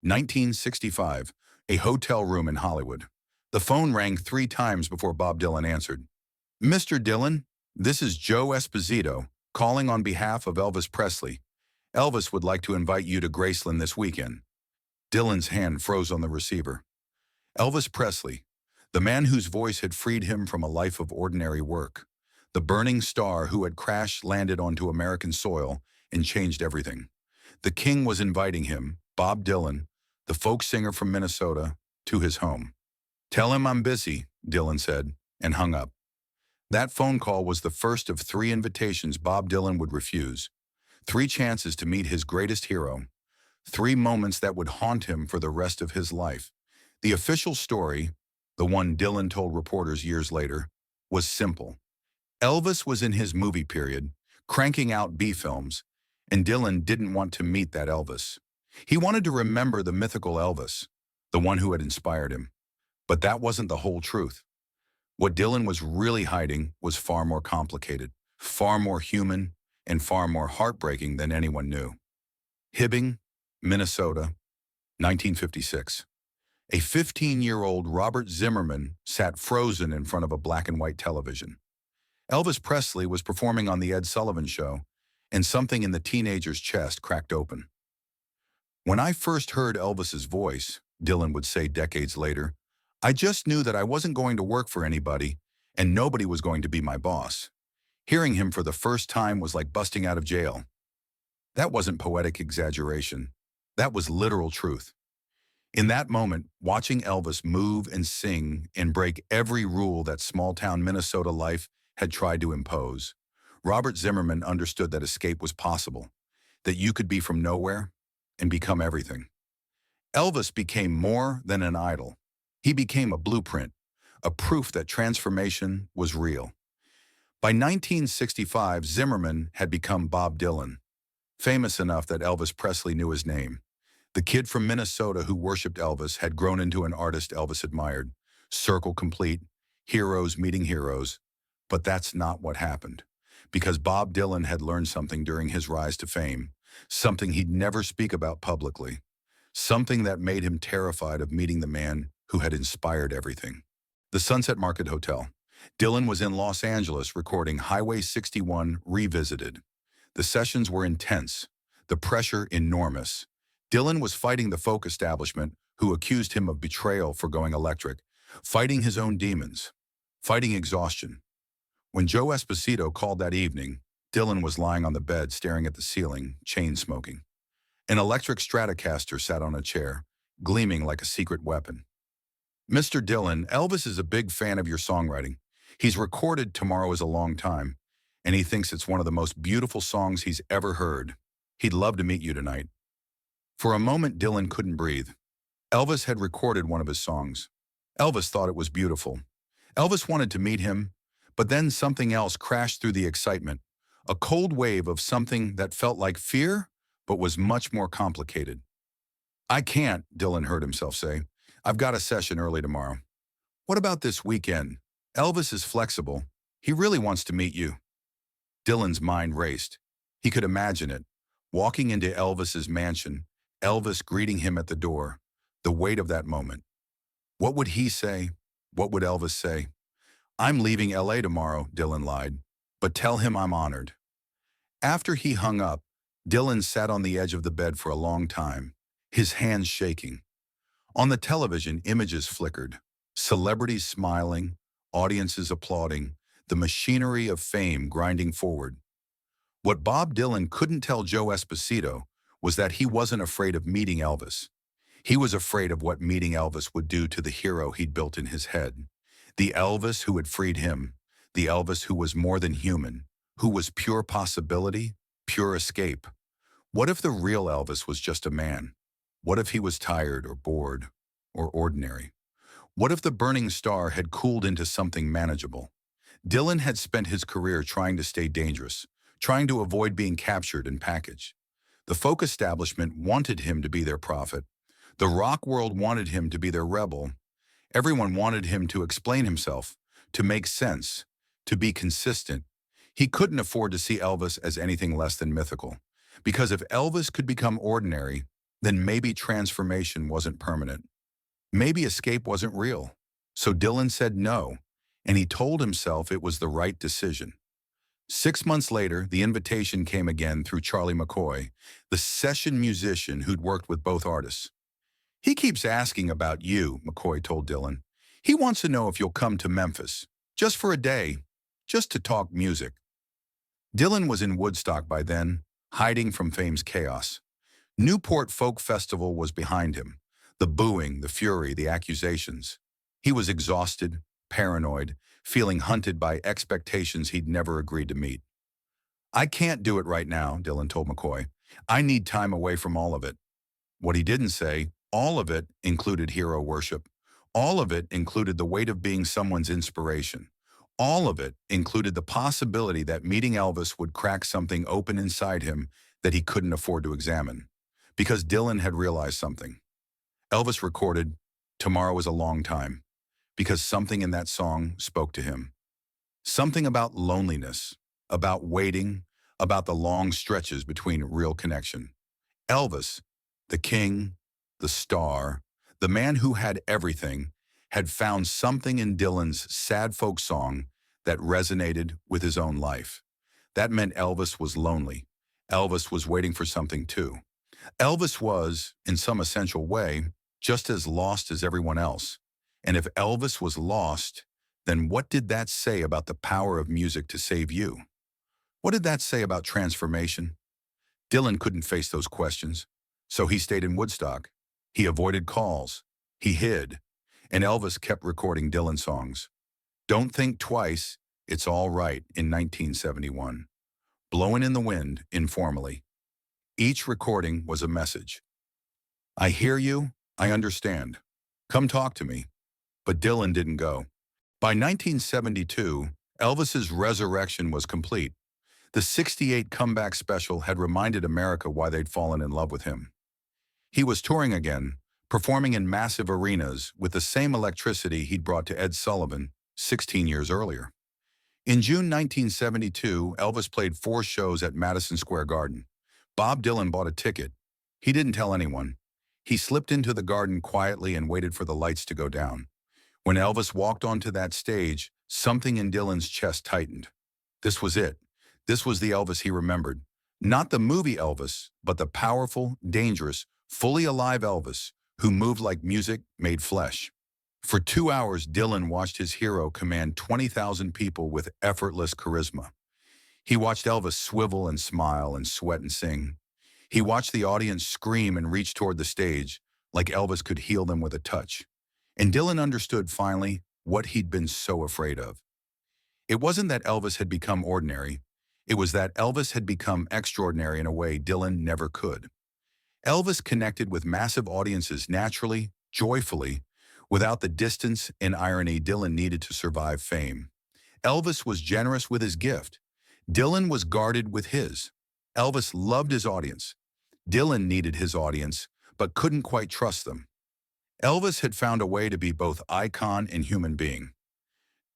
1965, a hotel room in Hollywood. The phone rang 3 times before Bob Dylan answered. Mr. Dylan, this is Joe Esposito, calling on behalf of Elvis Presley. Elvis would like to invite you to Graceland this weekend. Dylan's hand froze on the receiver. Elvis Presley, the man whose voice had freed him from a life of ordinary work. The burning star who had crash-landed onto American soil and changed everything. The king was inviting him, Bob Dylan, the folk singer from Minnesota, to his home. Tell him I'm busy, Dylan said, and hung up. That phone call was the first of 3 invitations Bob Dylan would refuse. 3 chances to meet his greatest hero. 3 moments that would haunt him for the rest of his life. The official story, the one Dylan told reporters years later, was simple. Elvis was in his movie period, cranking out B-films, and Dylan didn't want to meet that Elvis. He wanted to remember the mythical Elvis, the one who had inspired him. But that wasn't the whole truth. What Dylan was really hiding was far more complicated, far more human, and far more heartbreaking than anyone knew. Hibbing, Minnesota, 1956. A 15-year-old Robert Zimmerman sat frozen in front of a black and white television. Elvis Presley was performing on The Ed Sullivan Show, and something in the teenager's chest cracked open. When I first heard Elvis's voice, Dylan would say decades later, I just knew that I wasn't going to work for anybody, and nobody was going to be my boss. Hearing him for the first time was like busting out of jail. That wasn't poetic exaggeration. That was literal truth. In that moment, watching Elvis move and sing and break every rule that small-town Minnesota life had tried to impose, Robert Zimmerman understood that escape was possible, that you could be from nowhere and become everything. Elvis became more than an idol. He became a blueprint, a proof that transformation was real. By 1965, Zimmerman had become Bob Dylan, famous enough that Elvis Presley knew his name. The kid from Minnesota who worshipped Elvis had grown into an artist Elvis admired. Circle complete, heroes meeting heroes. But that's not what happened. Because Bob Dylan had learned something during his rise to fame, something he'd never speak about publicly, something that made him terrified of meeting the man who had inspired everything. The Sunset Market Hotel. Dylan was in Los Angeles recording Highway 61 Revisited. The sessions were intense, the pressure enormous. Dylan was fighting the folk establishment who accused him of betrayal for going electric, fighting his own demons, fighting exhaustion. When Joe Esposito called that evening, Dylan was lying on the bed staring at the ceiling, chain-smoking. An electric Stratocaster sat on a chair, gleaming like a secret weapon. Mr. Dylan, Elvis is a big fan of your songwriting. He's recorded Tomorrow Is a Long Time, and he thinks it's one of the most beautiful songs he's ever heard. He'd love to meet you tonight. For a moment, Dylan couldn't breathe. Elvis had recorded one of his songs. Elvis thought it was beautiful. Elvis wanted to meet him, but then something else crashed through the excitement, a cold wave of something that felt like fear, but was much more complicated. I can't, Dylan heard himself say. I've got a session early tomorrow. What about this weekend? Elvis is flexible. He really wants to meet you. Dylan's mind raced. He could imagine it. Walking into Elvis's mansion, Elvis greeting him at the door, the weight of that moment. What would he say? What would Elvis say? I'm leaving LA tomorrow, Dylan lied, but tell him I'm honored. After he hung up, Dylan sat on the edge of the bed for a long time, his hands shaking. On the television, images flickered, celebrities smiling, audiences applauding, the machinery of fame grinding forward. What Bob Dylan couldn't tell Joe Esposito was that he wasn't afraid of meeting Elvis. He was afraid of what meeting Elvis would do to the hero he'd built in his head. The Elvis who had freed him, the Elvis who was more than human, who was pure possibility, pure escape. What if the real Elvis was just a man? What if he was tired or bored or ordinary? What if the burning star had cooled into something manageable? Dylan had spent his career trying to stay dangerous, trying to avoid being captured and packaged. The folk establishment wanted him to be their prophet. The rock world wanted him to be their rebel. Everyone wanted him to explain himself, to make sense, to be consistent. He couldn't afford to see Elvis as anything less than mythical. Because if Elvis could become ordinary, then maybe transformation wasn't permanent. Maybe escape wasn't real. So Dylan said no, and he told himself it was the right decision. 6 months later, the invitation came again through Charlie McCoy, the session musician who'd worked with both artists. "He keeps asking about you," McCoy told Dylan. "He wants to know if you'll come to Memphis, just for a day, just to talk music." Dylan was in Woodstock by then, hiding from fame's chaos. Newport Folk Festival was behind him. The booing, the fury, the accusations. He was exhausted, paranoid, feeling hunted by expectations he'd never agreed to meet. "I can't do it right now," Dylan told McCoy. "I need time away from all of it." What he didn't say, all of it included hero worship. All of it included the weight of being someone's inspiration. All of it included the possibility that meeting Elvis would crack something open inside him that he couldn't afford to examine. Because Dylan had realized something. Elvis recorded, "Tomorrow is a long time," because something in that song spoke to him. Something about loneliness, about waiting, about the long stretches between real connection. Elvis, the king, the star, the man who had everything, had found something in Dylan's sad folk song that resonated with his own life. That meant Elvis was lonely. Elvis was waiting for something too. Elvis was, in some essential way, just as lost as everyone else. And if Elvis was lost, then what did that say about the power of music to save you? What did that say about transformation? Dylan couldn't face those questions, so he stayed in Woodstock. He avoided calls. He hid. And Elvis kept recording Dylan songs. "Don't Think Twice, It's All Right" in 1971. "Blowin' in the Wind" informally. Each recording was a message. "I hear you. I understand. Come talk to me." But Dylan didn't go. By 1972, Elvis's resurrection was complete. The '68 comeback special had reminded America why they'd fallen in love with him. He was touring again, performing in massive arenas with the same electricity he'd brought to Ed Sullivan 16 years earlier. In June 1972, Elvis played 4 shows at Madison Square Garden. Bob Dylan bought a ticket. He didn't tell anyone. He slipped into the garden quietly and waited for the lights to go down. When Elvis walked onto that stage, something in Dylan's chest tightened. This was it. This was the Elvis he remembered. Not the movie Elvis, but the powerful, dangerous, fully alive Elvis who moved like music made flesh. For 2 hours, Dylan watched his hero command 20,000 people with effortless charisma. He watched Elvis swivel and smile and sweat and sing. He watched the audience scream and reach toward the stage, like Elvis could heal them with a touch. And Dylan understood finally what he'd been so afraid of. It wasn't that Elvis had become ordinary. It was that Elvis had become extraordinary in a way Dylan never could. Elvis connected with massive audiences naturally, joyfully, without the distance and irony Dylan needed to survive fame. Elvis was generous with his gift. Dylan was guarded with his. Elvis loved his audience. Dylan needed his audience, but couldn't quite trust them. Elvis had found a way to be both icon and human being.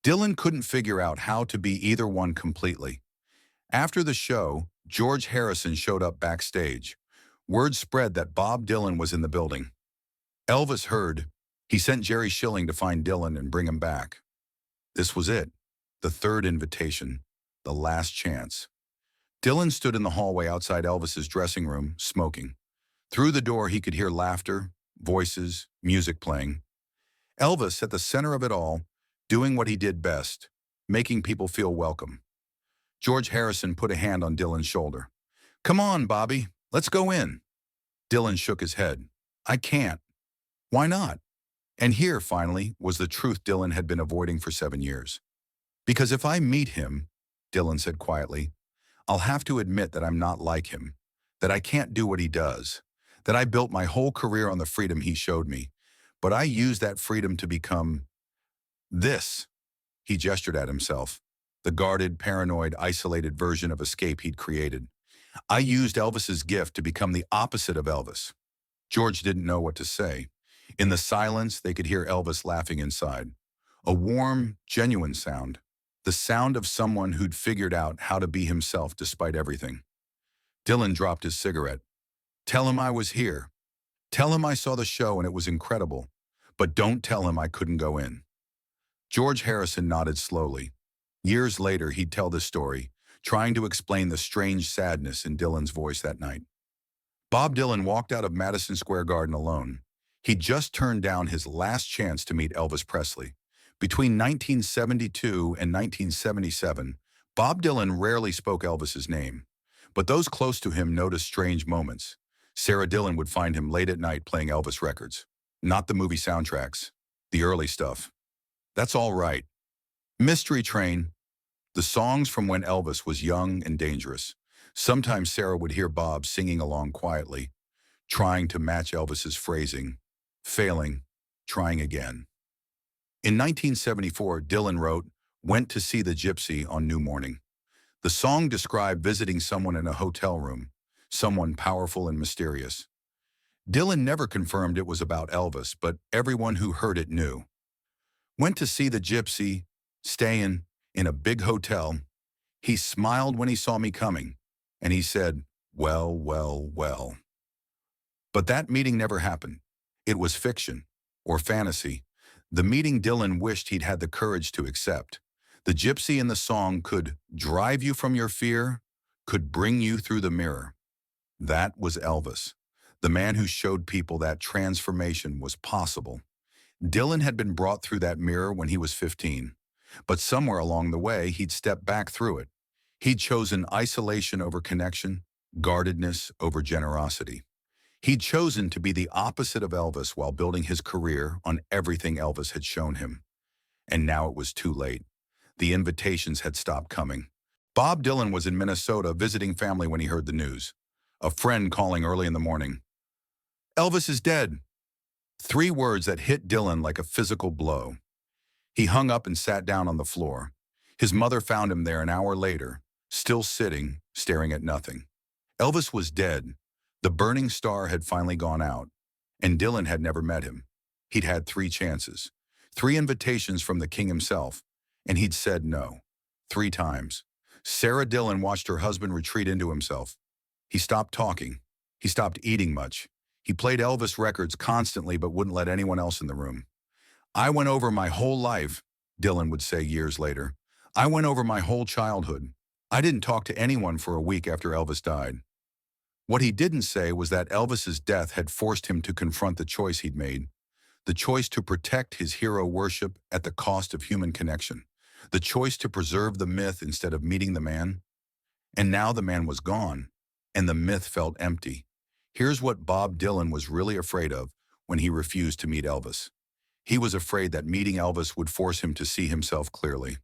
Dylan couldn't figure out how to be either one completely. After the show, George Harrison showed up backstage. Word spread that Bob Dylan was in the building. Elvis heard. He sent Jerry Schilling to find Dylan and bring him back. This was it, the third invitation, the last chance. Dylan stood in the hallway outside Elvis's dressing room, smoking. Through the door, he could hear laughter, voices, music playing. Elvis, at the center of it all, doing what he did best, making people feel welcome. George Harrison put a hand on Dylan's shoulder. "Come on, Bobby, let's go in." Dylan shook his head. "I can't." "Why not?" And here, finally, was the truth Dylan had been avoiding for 7 years. "Because if I meet him," Dylan said quietly, "I'll have to admit that I'm not like him, that I can't do what he does, that I built my whole career on the freedom he showed me, but I used that freedom to become this." He gestured at himself, the guarded, paranoid, isolated version of escape he'd created. "I used Elvis's gift to become the opposite of Elvis." George didn't know what to say. In the silence, they could hear Elvis laughing inside. A warm, genuine sound. The sound of someone who'd figured out how to be himself despite everything. Dylan dropped his cigarette. "Tell him I was here." Tell him I saw the show and it was incredible, but don't tell him I couldn't go in." George Harrison nodded slowly. Years later, he'd tell this story, trying to explain the strange sadness in Dylan's voice that night. Bob Dylan walked out of Madison Square Garden alone. He'd just turned down his last chance to meet Elvis Presley. Between 1972 and 1977, Bob Dylan rarely spoke Elvis's name, but those close to him noticed strange moments. Sarah Dillon would find him late at night playing Elvis records, not the movie soundtracks, the early stuff. That's all right. Mystery Train, the songs from when Elvis was young and dangerous. Sometimes Sarah would hear Bob singing along quietly, trying to match Elvis's phrasing, failing, trying again. In 1974, Dylan wrote, "Went to see the Gypsy on New Morning." The song described visiting someone in a hotel room, someone powerful and mysterious. Dylan never confirmed it was about Elvis, but everyone who heard it knew. Went to see the Gypsy, staying in a big hotel. He smiled when he saw me coming, and he said, "Well, well, well." But that meeting never happened. It was fiction, or fantasy. The meeting Dylan wished he'd had the courage to accept. The Gypsy in the song could drive you from your fear, could bring you through the mirror. That was Elvis, the man who showed people that transformation was possible. Dylan had been brought through that mirror when he was 15, but somewhere along the way, he'd stepped back through it. He'd chosen isolation over connection, guardedness over generosity. He'd chosen to be the opposite of Elvis while building his career on everything Elvis had shown him. And now it was too late. The invitations had stopped coming. Bob Dylan was in Minnesota visiting family when he heard the news. A friend calling early in the morning. "Elvis is dead." 3 words that hit Dylan like a physical blow. He hung up and sat down on the floor. His mother found him there an hour later, still sitting, staring at nothing. Elvis was dead. The burning star had finally gone out, and Dylan had never met him. He'd had 3 chances, 3 invitations from the king himself, and he'd said no, 3 times. Sarah Dillon watched her husband retreat into himself. He stopped talking. He stopped eating much. He played Elvis records constantly but wouldn't let anyone else in the room. "I went over my whole life," Dylan would say years later. "I went over my whole childhood. I didn't talk to anyone for a week after Elvis died." What he didn't say was that Elvis's death had forced him to confront the choice he'd made, the choice to protect his hero worship at the cost of human connection, the choice to preserve the myth instead of meeting the man. And now the man was gone, and the myth felt empty. Here's what Bob Dylan was really afraid of when he refused to meet Elvis. He was afraid that meeting Elvis would force him to see himself clearly.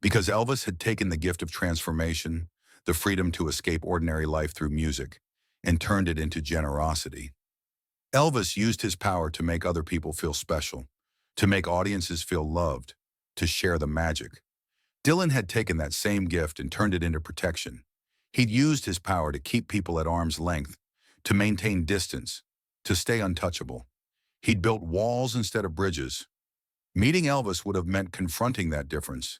Because Elvis had taken the gift of transformation, the freedom to escape ordinary life through music, and turned it into generosity. Elvis used his power to make other people feel special, to make audiences feel loved, to share the magic. Dylan had taken that same gift and turned it into protection. He'd used his power to keep people at arm's length, to maintain distance, to stay untouchable. He'd built walls instead of bridges. Meeting Elvis would have meant confronting that difference.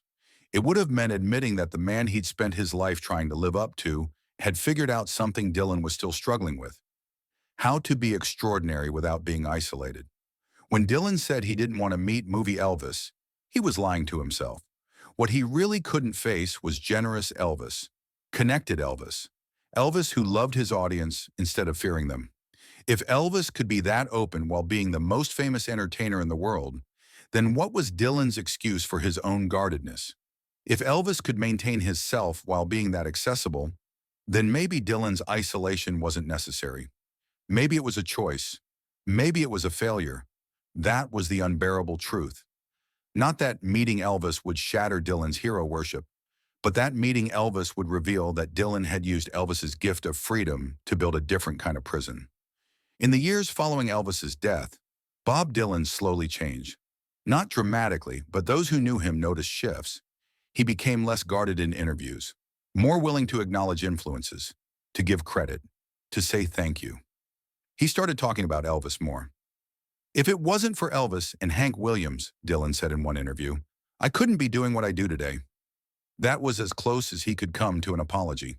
It would have meant admitting that the man he'd spent his life trying to live up to had figured out something Dylan was still struggling with: how to be extraordinary without being isolated. When Dylan said he didn't want to meet movie Elvis, he was lying to himself. What he really couldn't face was generous Elvis, connected Elvis, Elvis who loved his audience instead of fearing them. If Elvis could be that open while being the most famous entertainer in the world, then what was Dylan's excuse for his own guardedness? If Elvis could maintain his self while being that accessible, then maybe Dylan's isolation wasn't necessary. Maybe it was a choice. Maybe it was a failure. That was the unbearable truth. Not that meeting Elvis would shatter Dylan's hero worship, but that meeting Elvis would reveal that Dylan had used Elvis's gift of freedom to build a different kind of prison. In the years following Elvis's death, Bob Dylan slowly changed. Not dramatically, but those who knew him noticed shifts. He became less guarded in interviews, more willing to acknowledge influences, to give credit, to say thank you. He started talking about Elvis more. "If it wasn't for Elvis and Hank Williams," Dylan said in one interview, "I couldn't be doing what I do today." That was as close as he could come to an apology.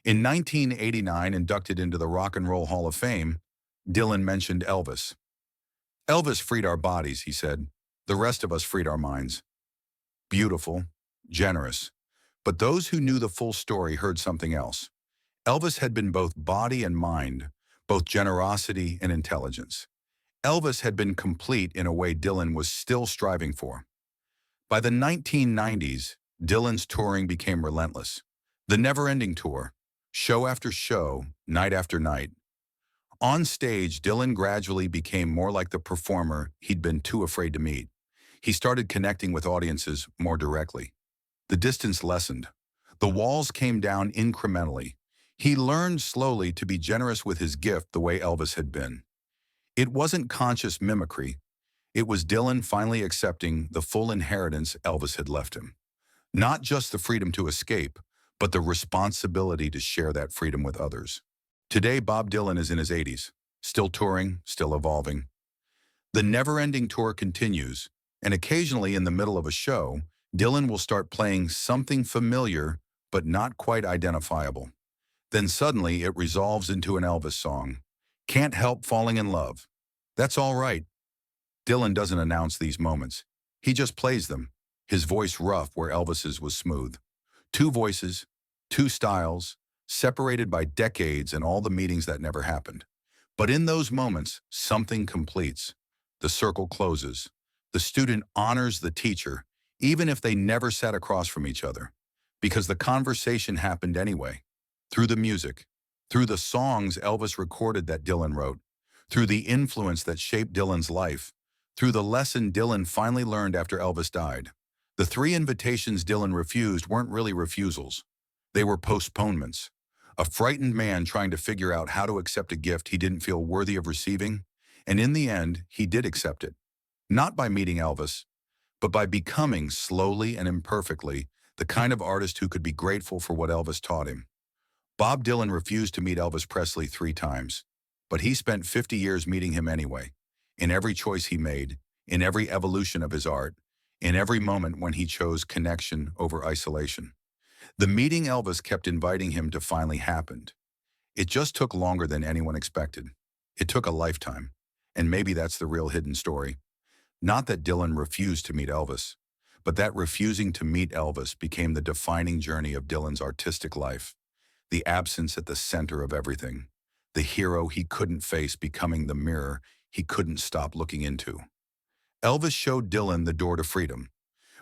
In 1989, inducted into the Rock and Roll Hall of Fame, Dylan mentioned Elvis. Elvis freed our bodies, he said. The rest of us freed our minds. Beautiful, generous. But those who knew the full story heard something else. Elvis had been both body and mind, both generosity and intelligence. Elvis had been complete in a way Dylan was still striving for. By the 1990s, Dylan's touring became relentless. The never-ending tour, show after show, night after night. On stage, Dylan gradually became more like the performer he'd been too afraid to meet. He started connecting with audiences more directly. The distance lessened. The walls came down incrementally. He learned slowly to be generous with his gift the way Elvis had been. It wasn't conscious mimicry. It was Dylan finally accepting the full inheritance Elvis had left him. Not just the freedom to escape, but the responsibility to share that freedom with others. Today, Bob Dylan is in his 80s, still touring, still evolving. The never-ending tour continues, and occasionally in the middle of a show, Dylan will start playing something familiar but not quite identifiable. Then suddenly it resolves into an Elvis song. Can't help falling in love. That's all right. Dylan doesn't announce these moments. He just plays them, his voice rough where Elvis's was smooth. Two voices, two styles, separated by decades and all the meetings that never happened. But in those moments, something completes. The circle closes. The student honors the teacher, even if they never sat across from each other, because the conversation happened anyway. Through the music, through the songs Elvis recorded that Dylan wrote, through the influence that shaped Dylan's life, through the lesson Dylan finally learned after Elvis died. The three invitations Dylan refused weren't really refusals. They were postponements. A frightened man trying to figure out how to accept a gift he didn't feel worthy of receiving, and in the end, he did accept it. Not by meeting Elvis, but by becoming, slowly and imperfectly, the kind of artist who could be grateful for what Elvis taught him. Bob Dylan refused to meet Elvis Presley 3 times, but he spent 50 years meeting him anyway, in every choice he made, in every evolution of his art, in every moment when he chose connection over isolation. The meeting Elvis kept inviting him to finally happened. It just took longer than anyone expected. It took a lifetime, and maybe that's the real hidden story. Not that Dylan refused to meet Elvis, but that refusing to meet Elvis became the defining journey of Dylan's artistic life. The absence at the center of everything. The hero he couldn't face becoming the mirror he couldn't stop looking into. Elvis showed Dylan the door to freedom,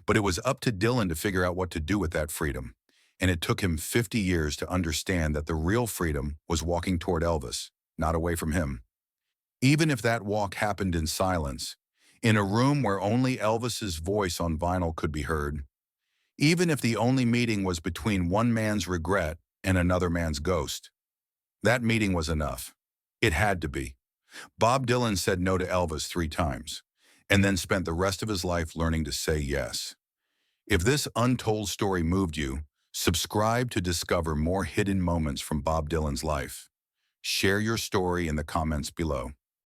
but it was up to Dylan to figure out what to do with that freedom. And it took him 50 years to understand that the real freedom was walking toward Elvis, not away from him. Even if that walk happened in silence, in a room where only Elvis's voice on vinyl could be heard, even if the only meeting was between one man's regret and another man's ghost, that meeting was enough. It had to be. Bob Dylan said no to Elvis 3 times, and then spent the rest of his life learning to say yes. If this untold story moved you, subscribe to discover more hidden moments from Bob Dylan's life. Share your story in the comments below.